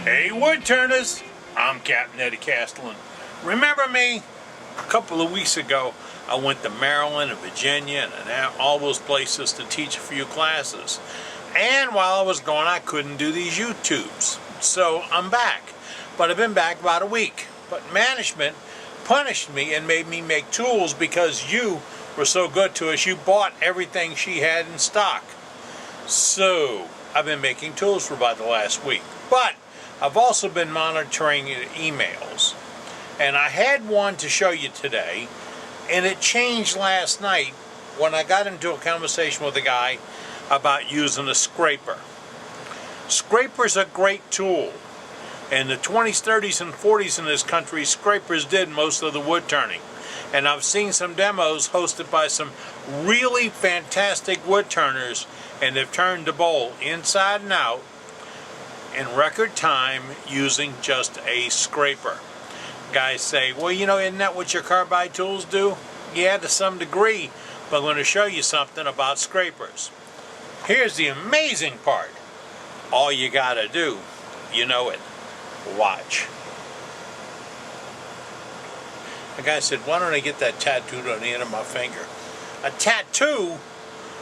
Hey wood turners, I'm Captain Eddie Castellan. Remember me? A couple of weeks ago I went to Maryland and Virginia and all those places to teach a few classes. And while I was gone I couldn't do these YouTubes. So I'm back. But I've been back about a week. But management punished me and made me make tools because you were so good to us. You bought everything she had in stock. So I've been making tools for about the last week. But I've also been monitoring emails, and I had one to show you today, and it changed last night when I got into a conversation with a guy about using a scraper. Scraper's a great tool. In the 20s, 30s, and 40s in this country, scrapers did most of the wood turning. And I've seen some demos hosted by some really fantastic wood turners, and they've turned the bowl inside and out in record time using just a scraper. Guys say, well, you know, isn't that what your carbide tools do? Yeah, to some degree, but I'm going to show you something about scrapers. Here's the amazing part. All you got to do, you know it, watch. The guy said, why don't I get that tattooed on the end of my finger? A tattoo?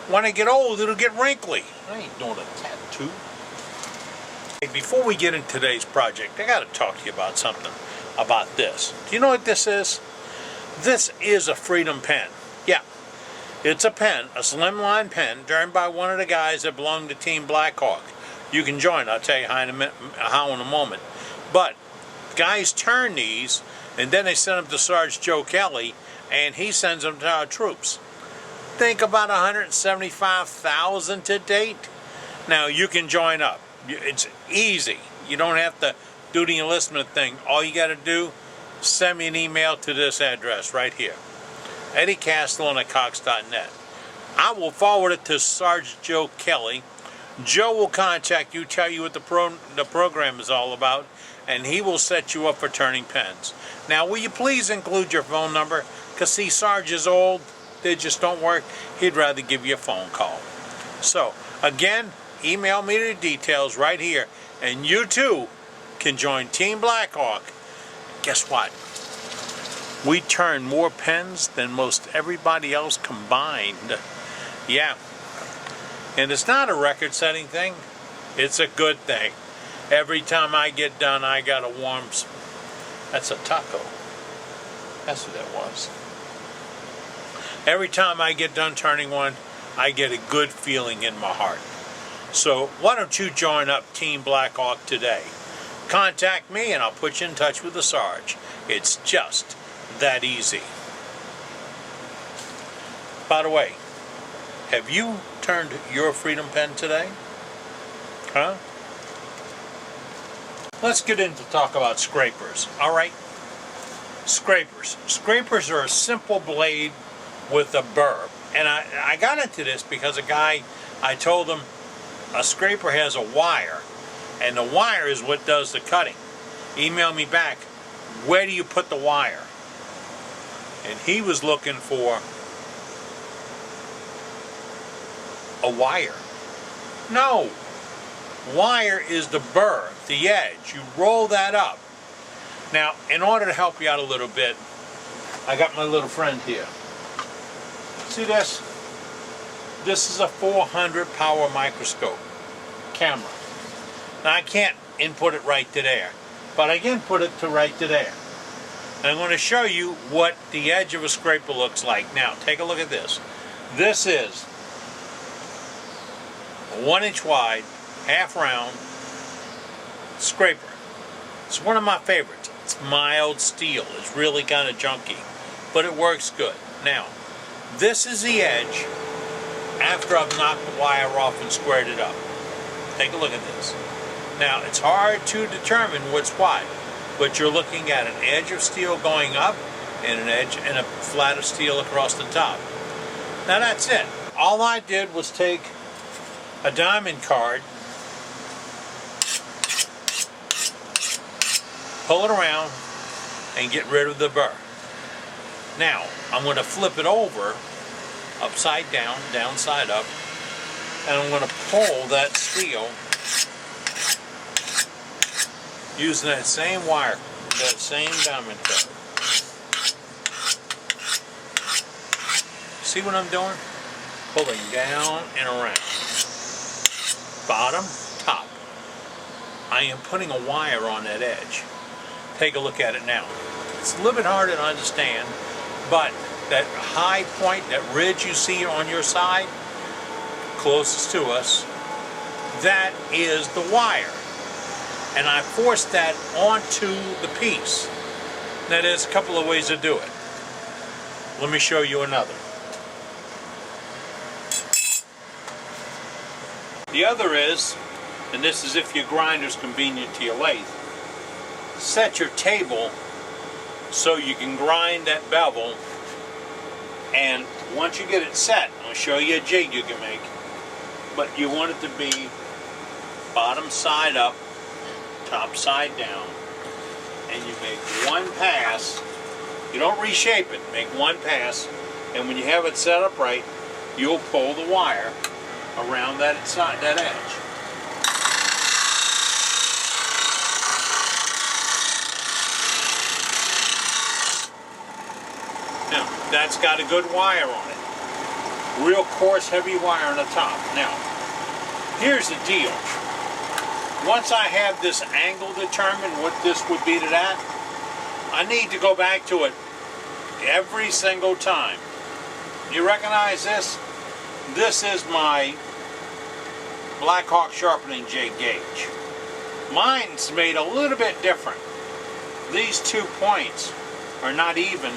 When I get old, it'll get wrinkly. I ain't doing a tattoo. Before we get into today's project, I got to talk to you about something about this. Do you know what this is? This is a Freedom pen. Yeah, it's a pen, a slimline pen, turned by one of the guys that belong to Team Blackhawk. You can join. I'll tell you how in a moment. But guys turn these, and then they send them to Sergeant Joe Kelly, and he sends them to our troops. Think about 175,000 to date. Now you can join up. It's easy. You don't have to do the enlistment thing. All you got to do, send me an email to this address right here, eddiecastellan@cox.net. I will forward it to Sergeant Joe Kelly. Joe will contact you, tell you what the program is all about, and he will set you up for turning pens. Now, will you please include your phone number? Because, see, Sarge is old. They just don't work. He'd rather give you a phone call. So, again, email me the details right here, and you too can join Team Blackhawk. Guess what? We turn more pens than most everybody else combined. Yeah. And it's not a record-setting thing. It's a good thing. Every time I get done, I got a warm... That's a taco. That's what that was. Every time I get done turning one, I get a good feeling in my heart. So why don't you join up Team Blackhawk today? Contact me and I'll put you in touch with the Sarge. It's just that easy. By the way, have you turned your Freedom pen today? Huh? Let's get into talk about scrapers. All right? Scrapers. Scrapers are a simple blade with a burr. And I got into this because a guy, I told him, a scraper has a wire, and the wire is what does the cutting. Email me back, where do you put the wire? And he was looking for a wire. No, wire is the burr, the edge. You roll that up. Now, in order to help you out a little bit, I got my little friend here. See this? This is a 400 power microscope camera. Now I can't input it right to there, but I can put it to right to there. And I'm going to show you what the edge of a scraper looks like. Now take a look at this. This is a 1-inch wide, half round scraper. It's one of my favorites. It's mild steel. It's really kind of junky, but it works good. Now, this is the edge after I've knocked the wire off and squared it up. Take a look at this. Now, it's hard to determine what's what, but you're looking at an edge of steel going up and an edge and a flat of steel across the top. Now that's it. All I did was take a diamond card, pull it around, and get rid of the burr. Now, I'm going to flip it over, upside down, downside up, and I'm going to pull that steel using that same wire, that same diamond cutter. See what I'm doing? Pulling down and around. Bottom, top. I am putting a wire on that edge. Take a look at it now. It's a little bit hard to understand, but that high point, that ridge you see on your side, closest to us, that is the wire. And I forced that onto the piece. Now there's a couple of ways to do it. Let me show you another. The other is, and this is if your grinder's convenient to your lathe, set your table so you can grind that bevel, and once you get it set, I'll show you a jig you can make, but you want it to be bottom side up, top side down, and you make one pass. You don't reshape it, make one pass, and when you have it set up right, you'll pull the wire around that side, that edge. Now, that's got a good wire on it. Real coarse, heavy wire on the top. Now, here's the deal. Once I have this angle determined, what this would be to that, I need to go back to it every single time. You recognize this? This is my Blackhawk sharpening jig gauge. Mine's made a little bit different. These 2 points are not even.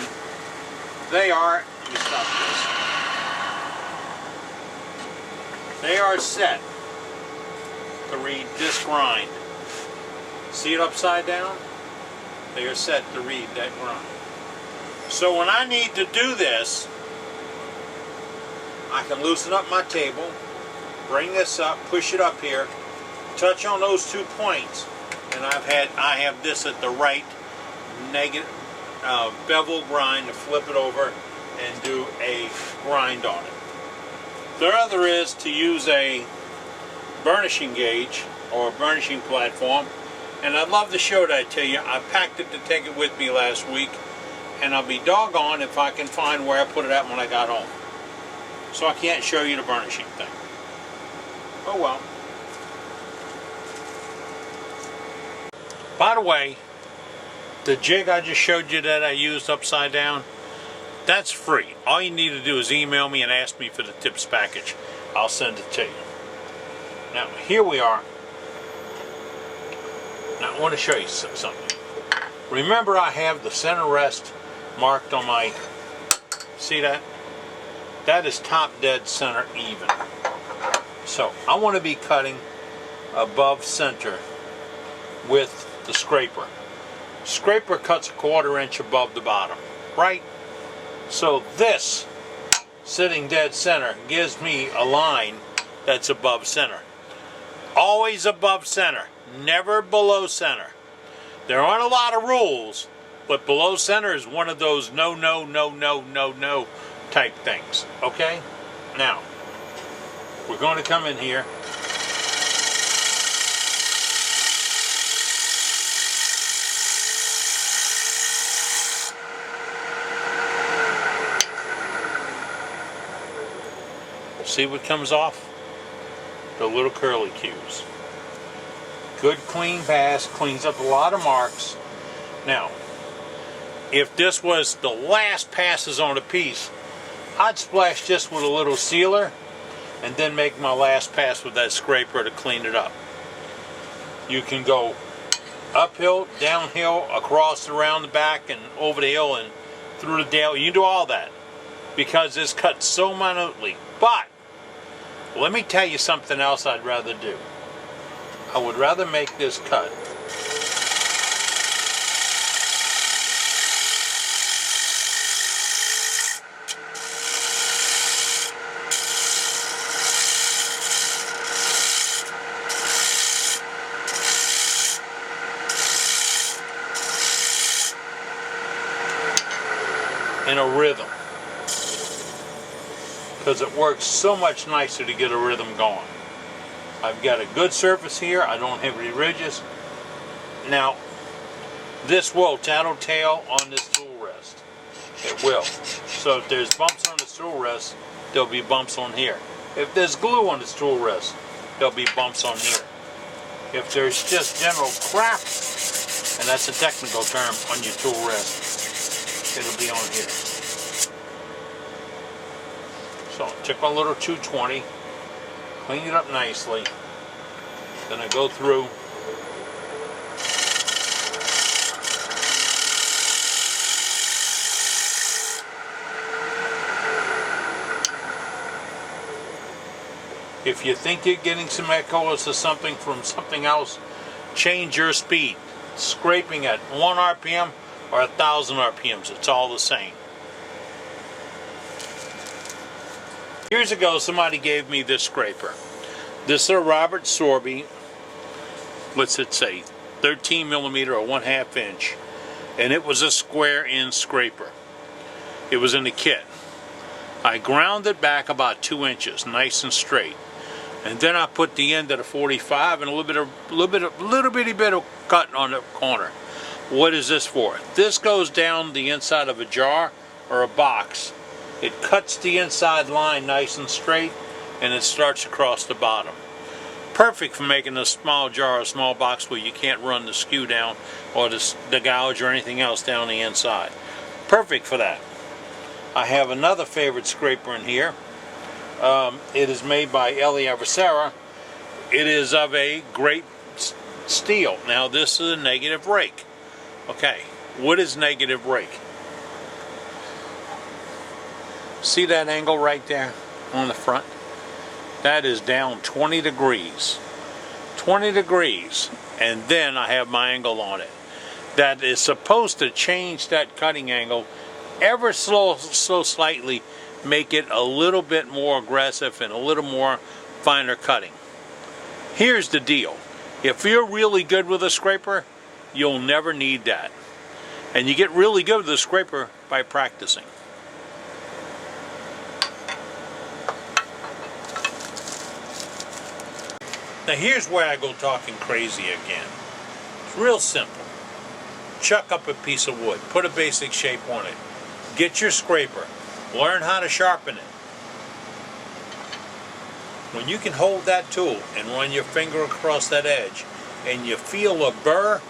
They are, let me stop this. They are set to read this grind. See it upside down? They are set to read that grind. So when I need to do this, I can loosen up my table, bring this up, push it up here, touch on those 2 points, and I have this at the right negative bevel grind to flip it over and do a grind on it. The other is to use a burnishing gauge or a burnishing platform, and I'd love to show that to you. I packed it to take it with me last week, and I'll be doggone if I can find where I put it at when I got home. So I can't show you the burnishing thing. Oh well. By the way, the jig I just showed you that I used upside down, that's free. All you need to do is email me and ask me for the tips package. I'll send it to you. Now, here we are. Now, I want to show you something. Remember, I have the center rest marked on my, see that? That is top dead center even. So, I want to be cutting above center with the scraper. Scraper cuts 1/4 inch above the bottom, right? So this, sitting dead center, gives me a line that's above center. Always above center, never below center. There aren't a lot of rules, but below center is one of those no type things, okay? Now, we're going to come in here. See what comes off? The little curly cues. Good clean pass, cleans up a lot of marks. Now, if this was the last passes on a piece, I'd splash this with a little sealer and then make my last pass with that scraper to clean it up. You can go uphill, downhill, across, around the back, and over the hill and through the dale. You can do all that because it's cut so minutely. But let me tell you something else I'd rather do. I would rather make this cut in a rhythm, because it works so much nicer to get a rhythm going. I've got a good surface here. I don't have any ridges. Now, this will tattletale on this tool rest. It will. So if there's bumps on this tool rest, there'll be bumps on here. If there's glue on this tool rest, there'll be bumps on here. If there's just general crap, and that's a technical term, on your tool rest, it'll be on here. So I took my little 220, clean it up nicely, then I go through If you think you're getting some echoes or something from something else, change your speed. Scraping at 1 RPM or 1,000 RPMs, it's all the same. Years ago, somebody gave me this scraper. This is a Robert Sorby, what's it say, 13 millimeter or 1/2 inch, and it was a square end scraper. It was in the kit. I ground it back about 2 inches, nice and straight. And then I put the end of the 45 and a little bitty bit of cut on the corner. What is this for? This goes down the inside of a jar or a box. It cuts the inside line nice and straight, and it starts across the bottom. Perfect for making a small jar or a small box where you can't run the skew down or the gouge or anything else down the inside. Perfect for that. I have another favorite scraper in here. It is made by Ellie Avicera. It is of a great steel. Now this is a negative rake. Okay, what is negative rake? See that angle right there on the front? That is down 20 degrees. 20 degrees. And then I have my angle on it. That is supposed to change that cutting angle ever so slightly, make it a little bit more aggressive and a little more finer cutting. Here's the deal. If you're really good with a scraper, you'll never need that. And you get really good with the scraper by practicing. Now here's where I go talking crazy again. It's real simple. Chuck up a piece of wood. Put a basic shape on it. Get your scraper. Learn how to sharpen it. When you can hold that tool and run your finger across that edge and you feel a burr,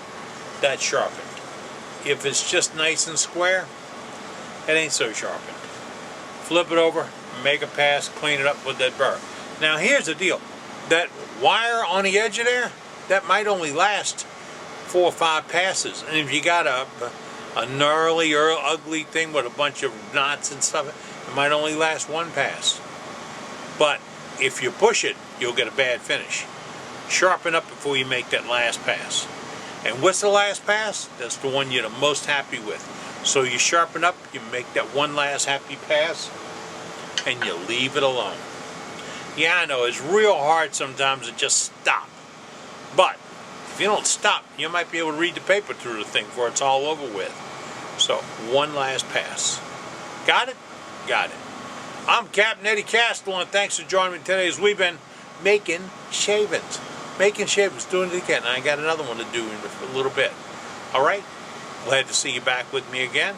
that's sharpened. If it's just nice and square, it ain't so sharpened. Flip it over, make a pass, clean it up with that burr. Now here's the deal. That wire on the edge of there, that might only last 4 or 5 passes. And if you got a gnarly or ugly thing with a bunch of knots and stuff, it might only last 1 pass. But if you push it, you'll get a bad finish. Sharpen up before you make that last pass. And what's the last pass? That's the one you're the most happy with. So you sharpen up, you make that one last happy pass, and you leave it alone. Yeah, I know, it's real hard sometimes to just stop. But if you don't stop, you might be able to read the paper through the thing before it's all over with. So, one last pass. Got it? Got it. I'm Captain Eddie Castle, and thanks for joining me today as we've been making shavings. Making shavings, doing it again. I got another one to do in a little bit. Alright? Glad to see you back with me again.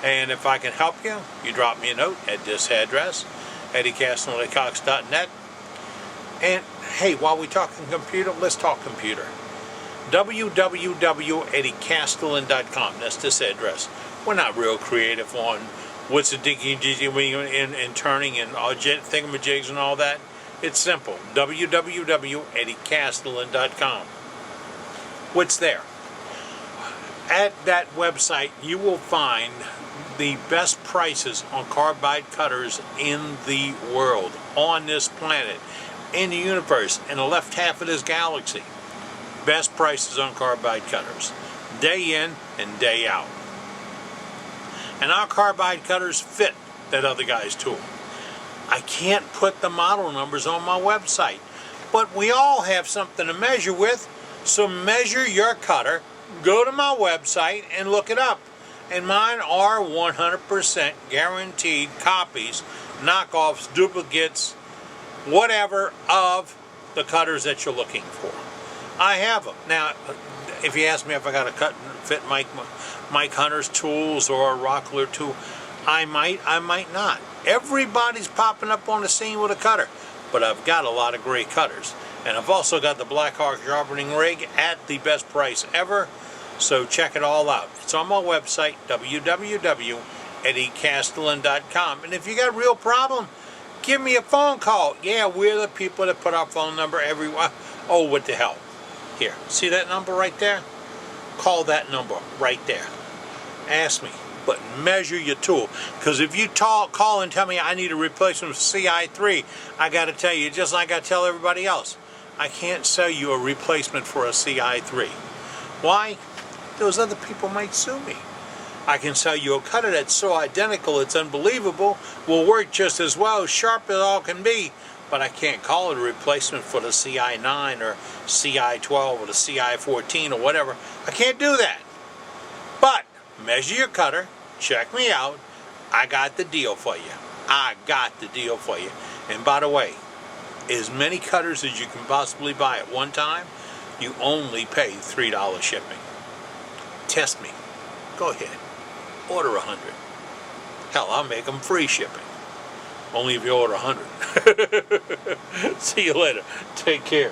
And if I can help you, you drop me a note at this address, eddiecastle@cox.net. And hey, while we're talking computer, let's talk computer. www.eddiecastelin.com. That's this address. We're not real creative on what's the digging and turning and thingamajigs and all that. It's simple. www.eddiecastelin.com. What's there? At that website, you will find the best prices on carbide cutters in the world, on this planet, in the universe, in the left half of this galaxy. Best prices on carbide cutters, day in and day out. And our carbide cutters fit that other guy's tool. I can't put the model numbers on my website, but we all have something to measure with, so measure your cutter, go to my website and look it up. And mine are 100% guaranteed copies, knockoffs, duplicates, whatever, of the cutters that you're looking for. I have them. Now, if you ask me if I got a cut and fit Mike Hunter's tools or a Rockler tool, I might not. Everybody's popping up on the scene with a cutter, but I've got a lot of great cutters. And I've also got the Blackhawk sharpening rig at the best price ever, so check it all out. It's on my website, www.eddiecastellan.com. And if you got a real problem, give me a phone call. Yeah, we're the people that put our phone number everywhere. Oh, what the hell. Here, see that number right there? Call that number right there. Ask me, but measure your tool. Because if you call and tell me I need a replacement of CI3, I got to tell you, just like I tell everybody else, I can't sell you a replacement for a CI3. Why? Those other people might sue me. I can sell you a cutter that's so identical it's unbelievable, will work just as well, sharp as all can be, but I can't call it a replacement for the CI9 or CI12 or the CI14 or whatever. I can't do that. But measure your cutter, check me out, I got the deal for you. I got the deal for you. And by the way, as many cutters as you can possibly buy at one time, you only pay $3 shipping. Test me. Go ahead. Order 100. Hell, I'll make them free shipping. Only if you order 100. See you later. Take care.